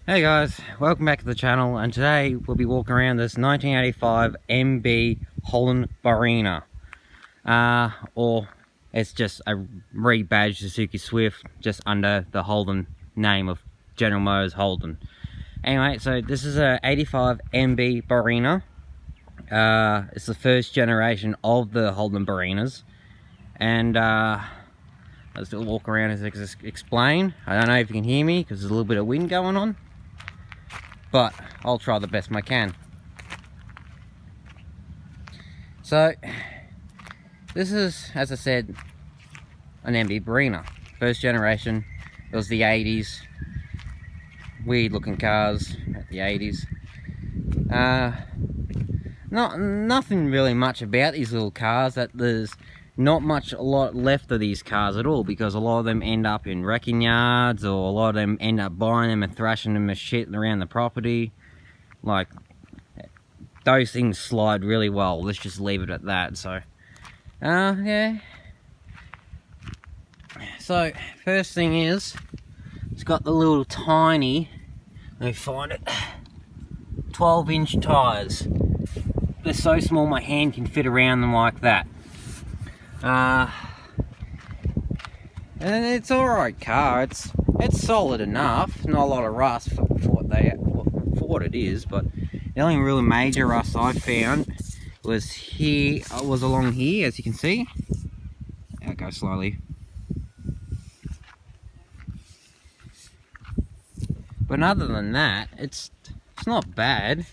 Hey guys, welcome back to the channel, and today we'll be walking around this 1985 MB Holden Barina. Or it's just a rebadged Suzuki Swift just under the Holden name of General Motors Holden. Anyway, so this is a 85 MB Barina. It's the first generation of the Holden Barinas, and let's do a walk around as I explain. I don't know if you can hear me because there's a little bit of wind going on, but I'll try the best I can. So this is, as I said, an MB Barina, first generation. It was the 80s, weird looking cars at the 80s. Nothing really much about these little cars, that there's not a lot left of these cars at all, because a lot of them end up in wrecking yards, or a lot of them end up buying them and thrashing them as shit around the property. Like, those things slide really well, let's just leave it at that. So yeah, so first thing is, it's got the little tiny, let me find it, 12-inch tires. They're so small my hand can fit around them like that. And it's alright car, it's solid enough, not a lot of rust for what it is, but the only really major rust I found was here, along here, as you can see. I'll go slowly. But other than that, it's not bad.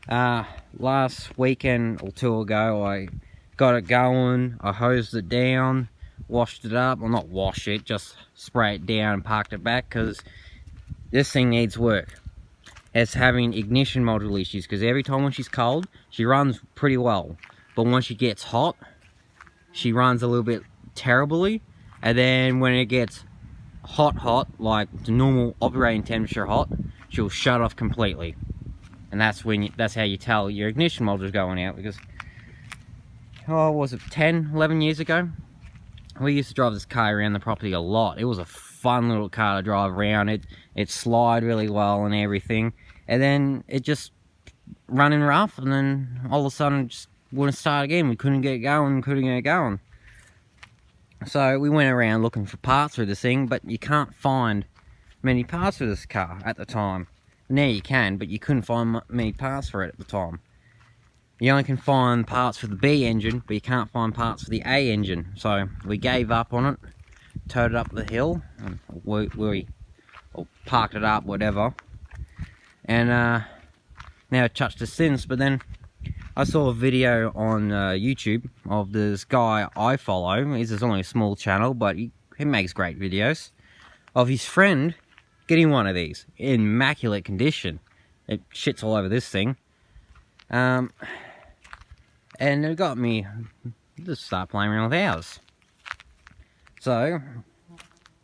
Last weekend or two ago, I got it going, I hosed it down, washed it up, well, not wash it, just spray it down and parked it back, because this thing needs work. It's having ignition module issues, because every time when she's cold, she runs pretty well, but when she gets hot, she runs a little bit terribly, and then when it gets hot, like the normal operating temperature hot, she'll shut off completely. And that's how you tell your ignition module is going out, because was it 10, 11 years ago? We used to drive this car around the property a lot. It was a fun little car to drive around. It slide really well and everything. And then it just running rough, and then all of a sudden it just wouldn't start again. We couldn't get going, So we went around looking for parts for this thing, but you can't find many parts for this car at the time. Now you can, but you couldn't find many parts for it at the time. You only can find parts for the B engine, but you can't find parts for the A engine. So we gave up on it, towed it up the hill, and we parked it up, whatever. And now it touched us since. But then I saw a video on YouTube of this guy I follow. He's only a small channel, but he makes great videos, of his friend getting one of these in immaculate condition. It shits all over this thing. And it got me to start playing around with ours. So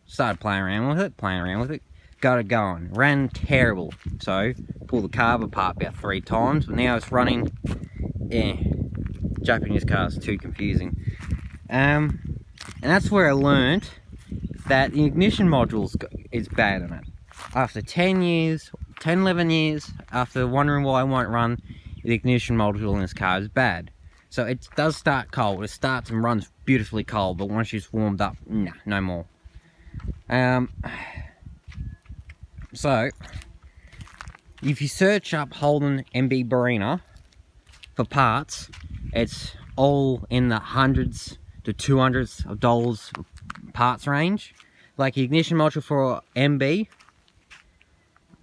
started playing around with it, got it going, ran terrible. So pulled the carb apart about 3 times, but now it's running. Japanese cars, too confusing. And that's where I learned that the ignition module is bad on it. After 10 years, 11 years, after wondering why I won't run, the ignition module in this car is bad. So it does start cold. It starts and runs beautifully cold, but once it's warmed up, nah, no more. So if you search up Holden MB Barina for parts, it's all in the hundreds to $200s of dollars parts range. Like the ignition module for MB,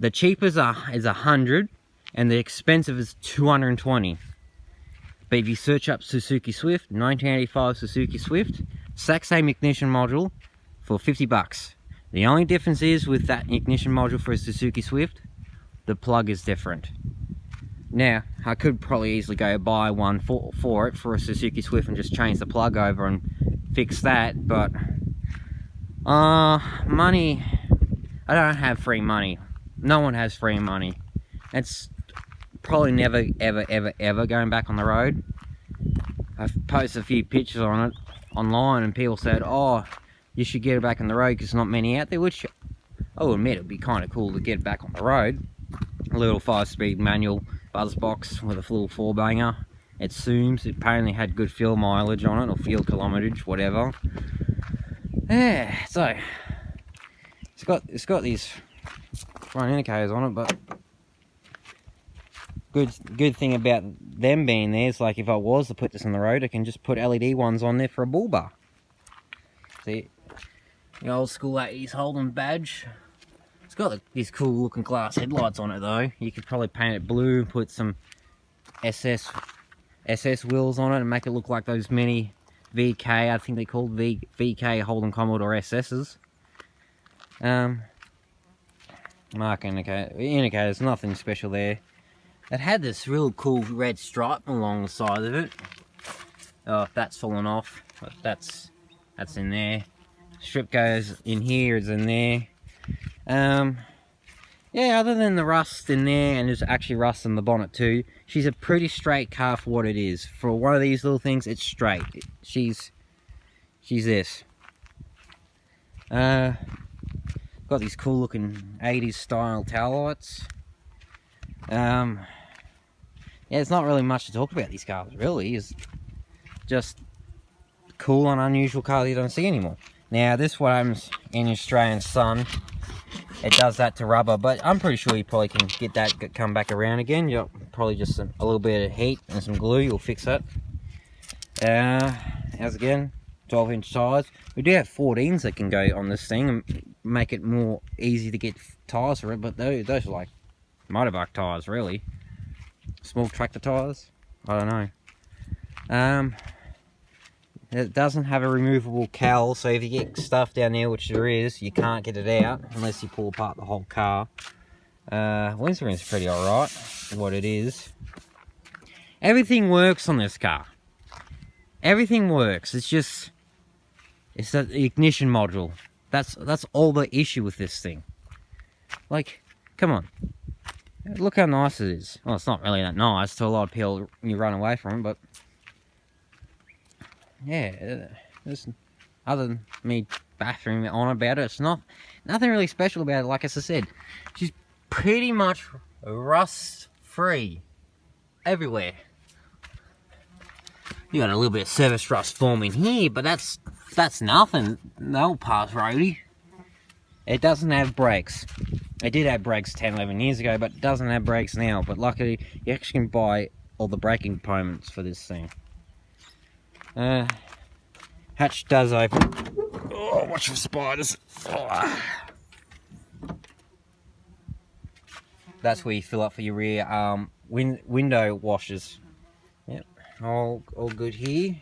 the cheapest is 100, and the expensive is 220. But if you search up Suzuki Swift, 1985 Suzuki Swift, exact same ignition module for 50 bucks. The only difference is, with that ignition module for a Suzuki Swift, the plug is different. Now, I could probably easily go buy one for it for a Suzuki Swift and just change the plug over and fix that, but money, I don't have free money. No one has free money. It's probably never ever going back on the road. I've posted a few pictures on it online, and people said, oh, you should get it back on the road because there's not many out there, which I'll admit it'd be kind of cool to get back on the road. A little 5-speed manual buzz box with a little 4-banger. It zooms. It apparently had good fuel mileage on it, or fuel kilometrage, whatever. Yeah, so it's got these front indicators on it, but good thing about them being there is, like, if I was to put this on the road, I can just put LED ones on there for a bull bar. See, the old school 80s Holden badge. It's got these cool looking glass headlights on it though. You could probably paint it blue, put some SS wheels on it and make it look like those mini VK, I think they're called VK Holden Commodore SS's. Mark indicators, nothing special there. It had this real cool red stripe along the side of it. Oh, that's fallen off, but that's in there. Strip goes in here, is in there. Yeah, other than the rust in there, and there's actually rust in the bonnet too, she's a pretty straight car for what it is. For one of these little things, it's straight. She's this. Got these cool looking 80s style tail lights. Yeah, it's not really much to talk about these cars, really. It's just cool and unusual car you don't see anymore. Now, this what happens in Australian sun. It does that to rubber, but I'm pretty sure you probably can get that come back around again. You'll probably just a little bit of heat and some glue, you'll fix that. As again, 12-inch tyres. We do have 14s that can go on this thing and make it more easy to get tyres for it, but those are like motorbike tyres, really. Small tractor tyres, I don't know. It doesn't have a removable cowl, so if you get stuff down there, which there is, you can't get it out unless you pull apart the whole car. Windscreen's pretty alright for what it is. Everything works on this car. Everything works. It's the ignition module. That's all the issue with this thing. Like, come on. Look how nice it is. Well, it's not really that nice to a lot of people when you run away from it, but yeah, there's, other than me bathrooming on about it, it's nothing really special about it. Like as I said, she's pretty much rust free everywhere. You got a little bit of surface rust forming here, but that's nothing. They'll pass roadie. It doesn't have brakes. It did have brakes 10-11 years ago, but it doesn't have brakes now. But luckily, you actually can buy all the braking components for this thing. Hatch does open. Oh, watch for spiders. Oh. That's where you fill up for your rear window washers. Yep, all good here.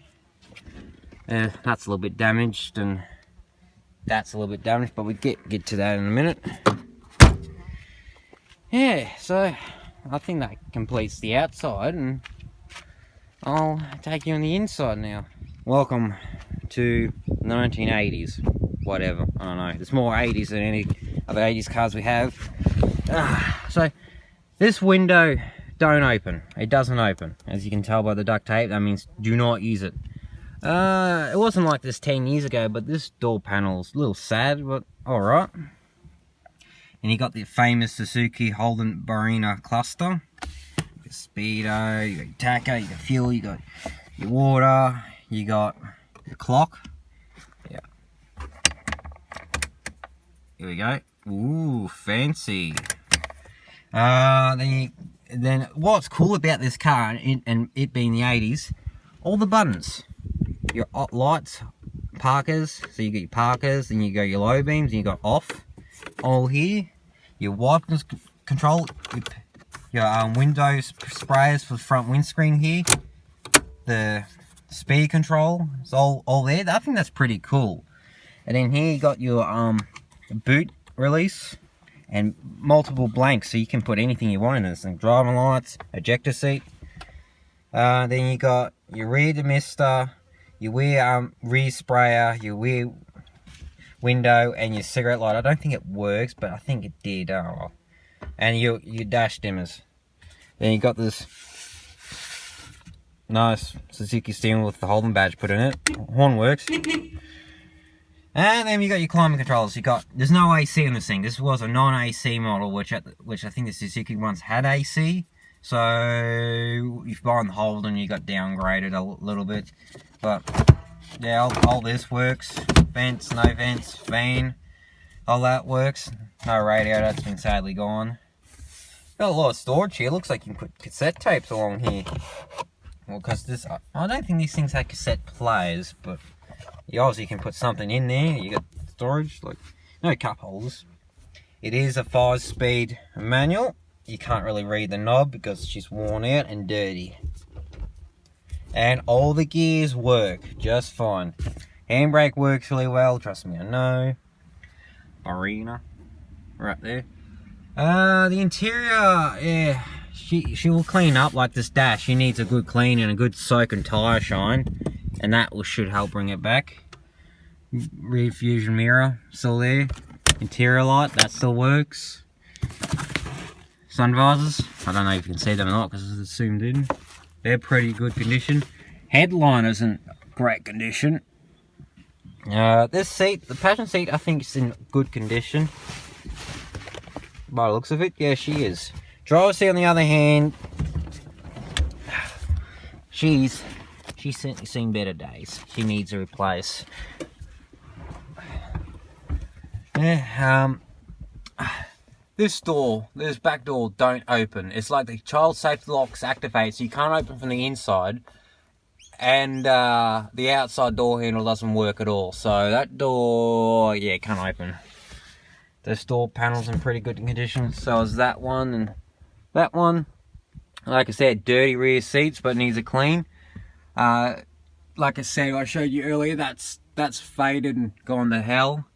That's a little bit damaged, and that's a little bit damaged, but we get to that in a minute. Yeah, so I think that completes the outside, and I'll take you on the inside now. Welcome to the 1980s. Whatever, I don't know. There's more 80s than any other 80s cars we have. So, this window don't open. It doesn't open. As you can tell by the duct tape, that means do not use it. It wasn't like this 10 years ago, but this door panel's a little sad, but alright. And you got the famous Suzuki Holden Barina cluster. Your speedo, you got your tacho, you got fuel, you got your water, you got your clock. Yeah. Here we go. Ooh, fancy. Then what's cool about this car and it being the 80s, all the buttons. Your lights, parkers, so you got your parkers, then you got your low beams, and you got off, all here. Your wiper control, your window sprayers for the front windscreen here. The speed control, it's all there. I think that's pretty cool. And then here you got your boot release and multiple blanks, so you can put anything you want in this thing. Driving lights, ejector seat. Then you got your rear demister, your rear sprayer, your rear window, and your cigarette light. I don't think it works, but I think it did. Oh well. And your dash dimmers. Then you got this nice Suzuki steering wheel with the Holden badge put in it. Horn works. And then you got your climate controls. There's no AC in this thing. This was a non-AC model, which I think the Suzuki once had AC. So if you're buying the Holden, you got downgraded a little bit. But yeah, all this works. Vents, no vents, fan, all that works. No radio, that's been sadly gone. Got a lot of storage here. Looks like you can put cassette tapes along here. Well, because I don't think these things have cassette players, but you obviously can put something in there. You got storage, like no cup holders. It is a 5-speed manual. You can't really read the knob because she's worn out and dirty. And all the gears work just fine. Handbrake works really well, trust me, I know. Barina, right there. The interior, yeah, she will clean up like this dash. She needs a good clean and a good soak and tyre shine, and that should help bring it back. Rear fusion mirror, still there. Interior light, that still works. Sun visors, I don't know if you can see them or not because it's zoomed in. They're pretty good condition. Headliner's in great condition. This seat, the passenger seat, I think is in good condition. By the looks of it, yeah, she is. Driver's seat, on the other hand, she's certainly seen better days. She needs a replace. Yeah, this back door don't open. It's like the child safety locks activate, so you can't open from the inside. And the outside door handle doesn't work at all. So that door, yeah, can't open. The door panel's in pretty good condition. So is that one and that one. Like I said, dirty rear seats, but needs a clean. Like I said, I showed you earlier, that's faded and gone to hell.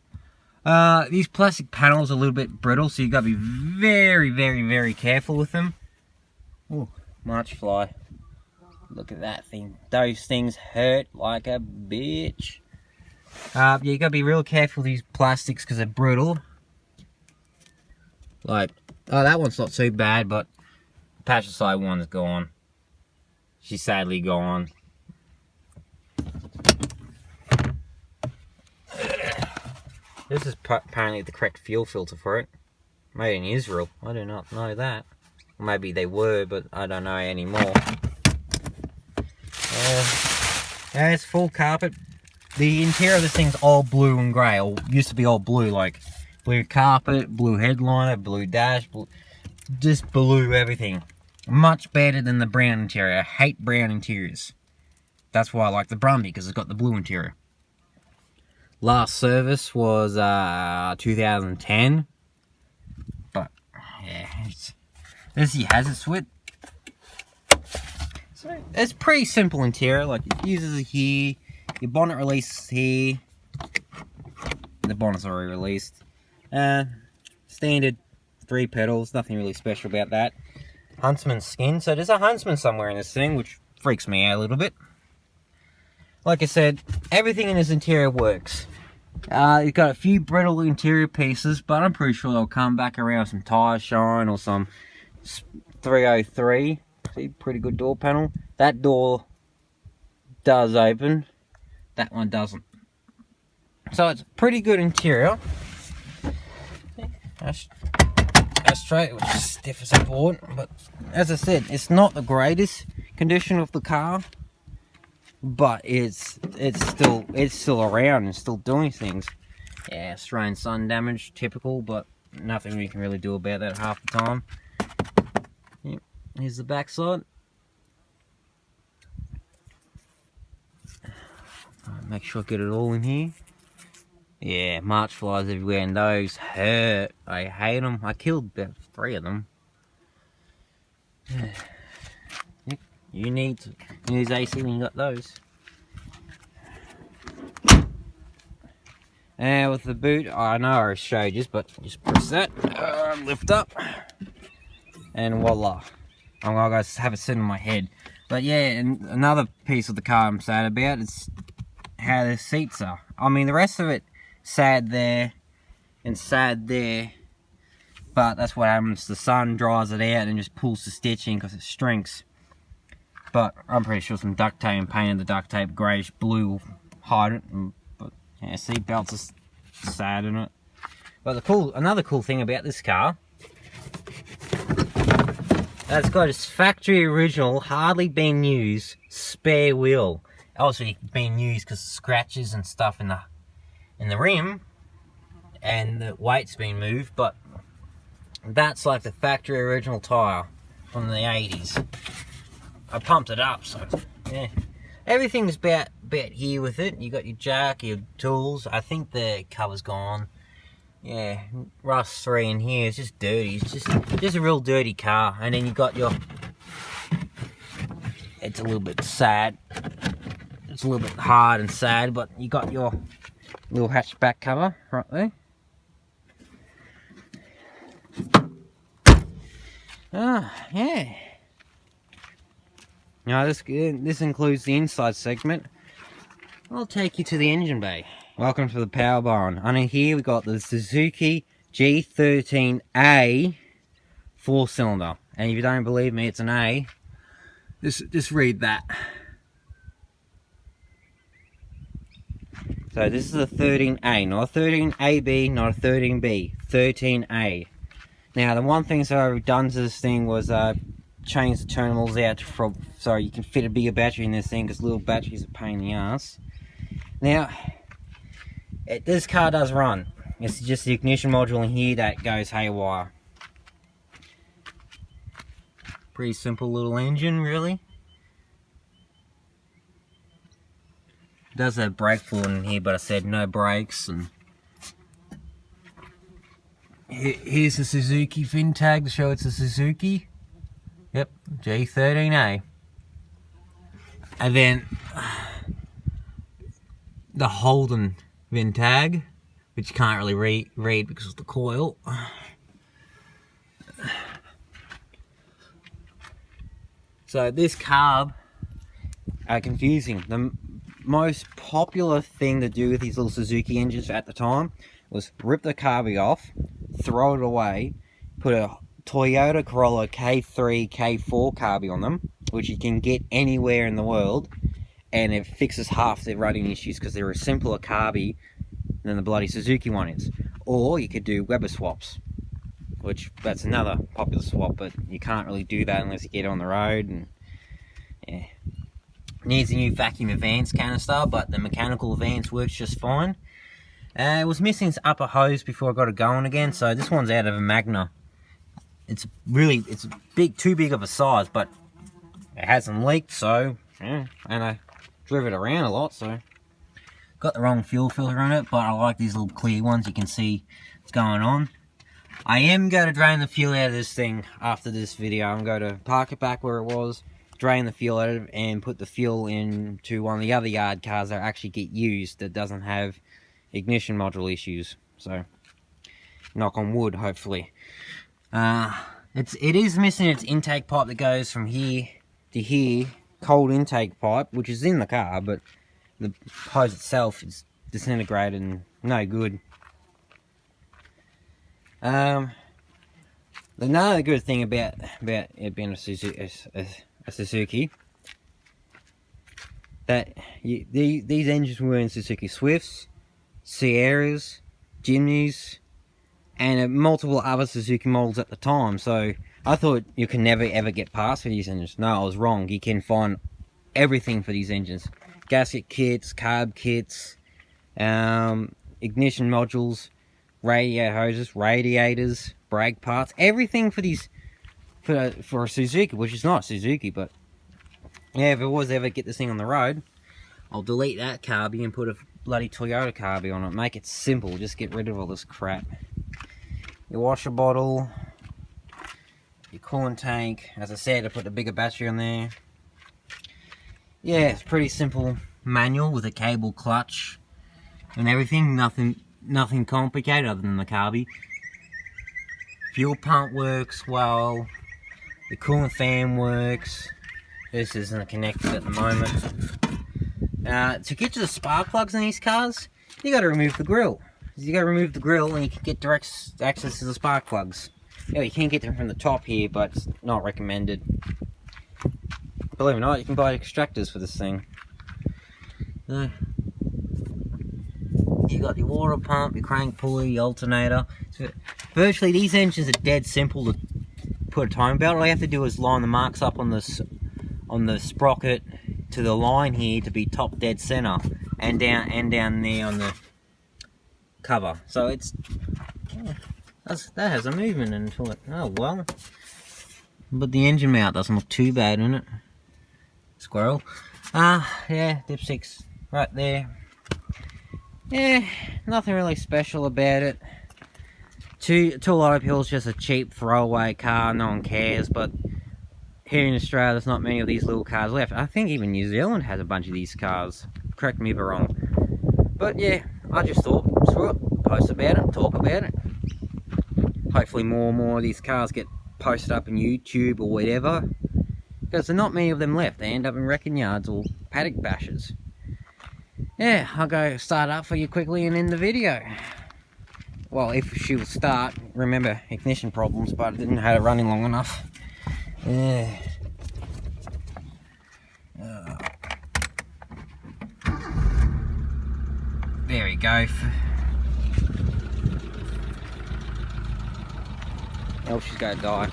These plastic panels are a little bit brittle, so you got to be very, very, very careful with them. Ooh, March fly. Look at that thing. Those things hurt like a bitch. Yeah, you got to be real careful with these plastics because they're brittle. Like, oh, that one's not too bad, but the passenger side one's gone. She's sadly gone. This is apparently the correct fuel filter for it. Made in Israel. I do not know that. Or maybe they were, but I don't know anymore. Yeah, it's full carpet. The interior of this thing's all blue and grey. Or used to be all blue, like blue carpet, blue headliner, blue dash, just blue everything. Much better than the brown interior. I hate brown interiors. That's why I like the Brumby, because it's got the blue interior. Last service was 2010. But yeah, this he has it switch. So it's pretty simple interior. Like it uses here, your bonnet release here. The bonnet's already released. Standard 3 pedals, nothing really special about that. Huntsman skin, so there's a Huntsman somewhere in this thing, which freaks me out a little bit. Like I said, everything in this interior works. You've got a few brittle interior pieces, but I'm pretty sure they'll come back around some tyre shine or some 303. See, pretty good door panel. That door does open. That one doesn't. So it's pretty good interior. Straight, which is stiff as a board, but as I said, it's not the greatest condition of the car, but it's still around and still doing things. Yeah, Australian sun damage, typical, but nothing we can really do about that half the time. Yep, here's the back side. Make sure I get it all in here. Yeah, March flies everywhere, and those hurt. I hate them. I killed about 3 of them. You need AC when you got those. And with the boot, I know I showed you, but just press that, lift up, and voila. I'm gonna go have it sit on my head. But yeah, and another piece of the car I'm sad about is how the seats are. I mean, the rest of it, sad there and sad there, but that's what happens. The sun dries it out and just pulls the stitching because it shrinks. But I'm pretty sure some duct tape and painted the duct tape greyish blue will hide it, but Yeah, seat belts are sad in it. But another cool thing about this car, it's got its factory original, hardly been used spare wheel. Obviously been used because of scratches and stuff in the rim, and the weight's been moved, but that's like the factory original tyre from the 80s. I pumped it up, so yeah. Everything's about here with it. You got your jack, your tools. I think the cover's gone. Yeah, rust 3 in here. It's just dirty. It's just a real dirty car. And then you got your. It's a little bit sad. It's a little bit hard and sad, but you got your little hatchback cover right there. Yeah. Now this includes the inside segment. I'll take you to the engine bay. Welcome to the power barn. Under here we got the Suzuki G13A 4-cylinder. And if you don't believe me, it's an A. Just read that. So this is a 13A, not a 13AB, not a 13B, 13A. Now the one thing so I've done to this thing was change the terminals out so you can fit a bigger battery in this thing, because little batteries are a pain in the ass. Now this car does run. It's just the ignition module in here that goes haywire. Pretty simple little engine, really. It does have brake fluid in here, but I said no brakes. And here's the Suzuki VIN tag to show it's a Suzuki. Yep, G13A. And then the Holden VIN tag, which you can't really read because of the coil. So this carb are confusing. The most popular thing to do with these little Suzuki engines at the time was rip the carby off, throw it away, put a Toyota Corolla K3, K4 carby on them, which you can get anywhere in the world, and it fixes half their running issues because they're a simpler carby than the bloody Suzuki one is. Or you could do Weber swaps, which that's another popular swap, but you can't really do that unless you get on the road. And yeah, needs a new vacuum advance canister, but the mechanical advance works just fine. It was missing its upper hose before I got it going again, so this one's out of a Magna. It's too big of a size, but it hasn't leaked, so yeah. And I drove it around a lot, so got the wrong fuel filter on it, but I like these little clear ones. You can see what's going on. I am going to drain the fuel out of this thing after this video. I'm going to park it back where it was, drain the fuel out of it, and put the fuel into one of the other yard cars that actually get used that doesn't have ignition module issues. So knock on wood, hopefully. It is missing its intake pipe that goes from here to here, cold intake pipe, which is in the car, but the hose itself is disintegrated and no good. Another good thing about it being a Suzuki, that these engines were in Suzuki Swifts, Sierras, Jimneys, and multiple other Suzuki models at the time. So I thought you can never ever get parts for these engines. No, I was wrong. You can find everything for these engines: gasket kits, carb kits, ignition modules, radiator hoses, radiators, brake parts, everything for these for a Suzuki, which is not Suzuki. But yeah, if it was ever get this thing on the road, I'll delete that carby and put a bloody Toyota carby on it. Make it simple. Just get rid of all this crap. Your washer bottle, your coolant tank. As I said, I put a bigger battery on there. Yeah, it's pretty simple manual with a cable clutch and everything. Nothing complicated other than the carby. Fuel pump works well. The coolant fan works. This isn't connected at the moment. To get to the spark plugs in these cars, you got to remove the grill. You got to remove the grill and you can get direct access to the spark plugs. Yeah, you can get them from the top here, but it's not recommended. Believe it or not, you can buy extractors for this thing. You got your water pump, your crank pulley, your alternator. So virtually these engines are dead simple to put a timing belt. All you have to do is line the marks up on the sprocket to the line here to be top dead center, and down there on the cover. So it's that has a movement into it. Oh well. But the engine mount doesn't look too bad in it. Squirrel. Yeah, dipsticks right there. Yeah, nothing really special about it. To a lot of people, it's just a cheap throwaway car, no one cares, but here in Australia, there's not many of these little cars left. I think even New Zealand has a bunch of these cars. Correct me if I'm wrong. But yeah, I just thought, screw it, post about it, talk about it. Hopefully more and more of these cars get posted up on YouTube or whatever, because there's not many of them left. They end up in wrecking yards or paddock bashes. Yeah, I'll go start up for you quickly and end the video. Well, if she will start, remember, ignition problems, but I didn't have it running long enough. Yeah. There we go. Oh, she's gonna die.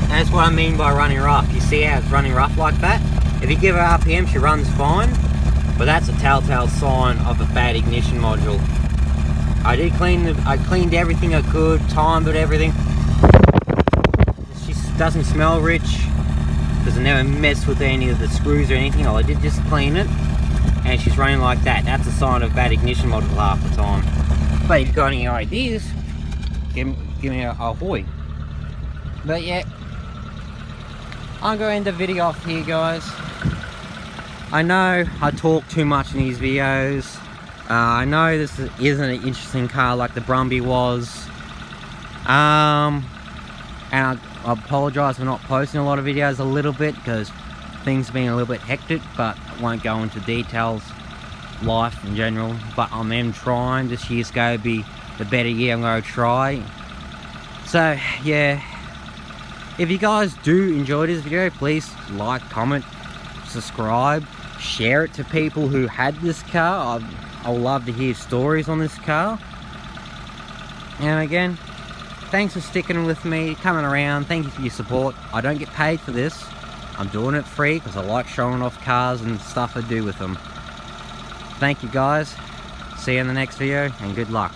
That's what I mean by running rough. You see how it's running rough like that? If you give her RPM, she runs fine, but that's a telltale sign of a bad ignition module. I cleaned everything I could, timed it, everything. She doesn't smell rich, because I never messed with any of the screws or anything. All I did just clean it, and she's running like that. That's a sign of bad ignition module half the time. But if you've got any ideas, give me a hoy. But yeah, I'm going to end the video off here, guys. I know I talk too much in these videos. I know this isn't an interesting car like the Brumby was. And I apologise for not posting a lot of videos a little bit, because things have been a little bit hectic, but I won't go into details, life in general. But I am trying. This year's going to be the better year I'm going to try. So yeah, if you guys do enjoy this video, please like, comment, subscribe, share it to people who had this car. I would love to hear stories on this car. And again, thanks for sticking with me, coming around. Thank you for your support. I don't get paid for this. I'm doing it free because I like showing off cars and stuff I do with them. Thank you guys. See you in the next video, and good luck.